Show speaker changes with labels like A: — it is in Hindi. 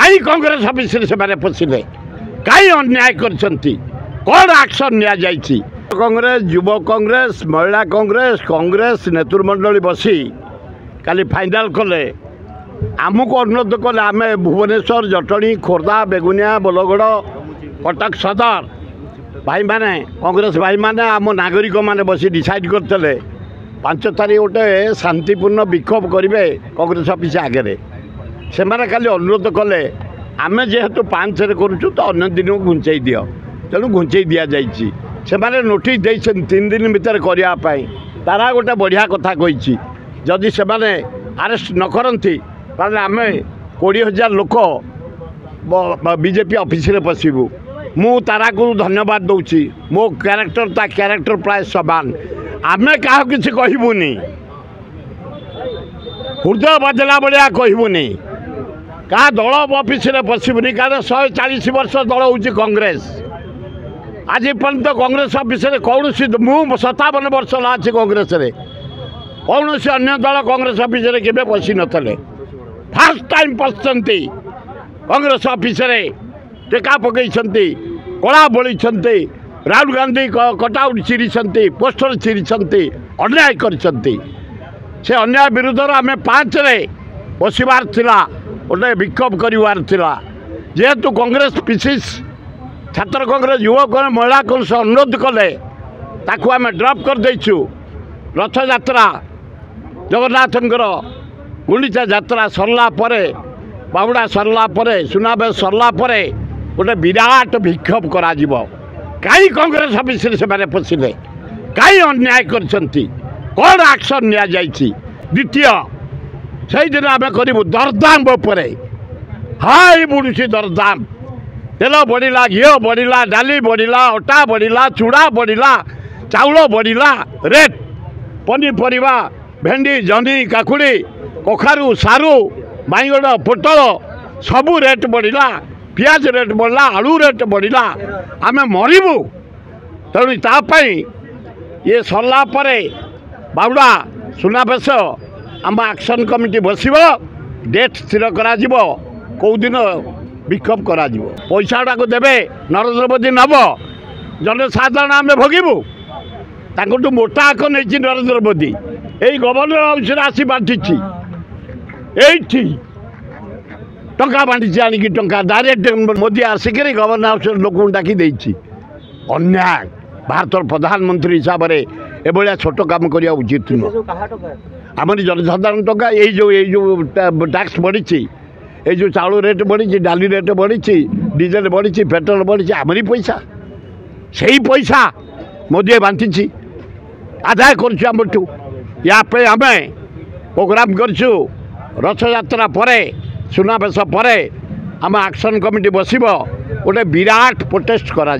A: कहीं कांग्रेस ऑफिस से पशिले कहीं अन्याय करछंती कौन एक्शन निया जाइछि। कांग्रेस युव कांग्रेस महिला कांग्रेस कांग्रेस नेतृमंडली बसी काली फाइनाल कले आमको अनुरोध कले आम भुवनेश्वर जटणी खोर्धा बेगुनिया बोलगड़ कटक सदर भाई माने कांग्रेस भाई माने आम नागरिक माने बसी डिसाइड करते 5 तारीख गोटे शांतिपूर्ण विक्षोभ करेंगे कांग्रेस ऑफिस आगे से खाली अनुरोध कले आम जेहेतु 5 करूँ तो अन्य दिन को घुंचाई दियो तेणु घुंचाई दि जाइए से नोटिस दे 3 दिन भितर करने तारा गोटे बढ़िया कथा कही जदि से अरेस्ट न करती आम 20,000 लोक बीजेपी ऑफिस रे पशिबू मु तारा को धन्यवाद दूची मो कैरेक्टर ता कैरेक्टर प्राय समान आमे क्या किसी कहबूनी हृदय बदला भाया कहबूनी क्या दल ऑफिस रे पशिबूनी कारण 140 वर्ष दल हूँ कांग्रेस आज पर्यंत कांग्रेस ऑफिस रे कौन सी मु 57 वर्ष अच्छी कांग्रेस रे कौन सी अन्य दल कांग्रेस ऑफिस रे केबे पशि नथले फर्स्ट टाइम पशंती कांग्रेस ऑफिस रे टेका पकई कला बोली राहुल गांधी कटआउट चिरी पोस्टर चिरी अन्याय कर अन्याय विरुद्ध आम 5 बसबार गोटे विक्षोभ करार जेहेतु कांग्रेस पीसीस छात्र कांग्रेस युवा कांग्रेस महिला कांग्रेस अनुरोध कले ताकू आम ड्रप कर देचु रथ यात्रा जगन्नाथंकर गुंडीचा यात्रा सरला परे बाहुड़ा सरला परे सुनाबेश सरला परे गोटे विराट विक्षोभ करा जीवो कहीं कांग्रेस ऑफिस से पशिले कहीं अन्याय करछंती कौन एक्शन निया जाइछि। द्वितीय से दिन आम करूँ दरदाम उपरे हाई बुड़ुछि दरदाम तेल बढ़ला घी बढ़ला डाली बढ़ला अटा बढ़ला चूड़ा बढ़ला चाउल बढ़ला रेट पनीपरिया भेंडी जह्नी काकुड़ी कखारू सारू बाइगण पोटल सबू रेट बढ़ला पियाज रेट बढ़ला आलू रेट बढ़ला आम मरबू तेणु तापाई ये सरला परे बाहुड़ा सुनाबेश आम एक्शन कमिटी बस डेट स्थिर करा कौ दिन विक्षोभ करा पैसा गुड़ाक देवे नरेंद्र मोदी नब जनसाधारण आम भोगबू ताकू मोटा आक नहीं नरेंद्र मोदी यही गवर्नर हाउस आसी बांटी ये टंका बांटी आणिकी टंका डायरेक्ट मोदी आसिक गवर्नर हाउस लोक डाकी अन्याय भारत प्रधानमंत्री हिसाब से एभलिया छोट काम करवा उचित नुह आमरी जनसाधारण टंका जो टैक्स बढ़ी ये जो चाउल रेट बढ़ी डाली रेट बढ़ी डीजेल बढ़ी पेट्रोल बढ़ी आमरी पैसा से ही पैसा मोदी बांटी आदाय करूँ या आम प्रोग्राम करूँ रथ यात्रा परे सुनाबेश परे आम एक्शन कमिटी बस गोटे विराट प्रोटेस्ट करा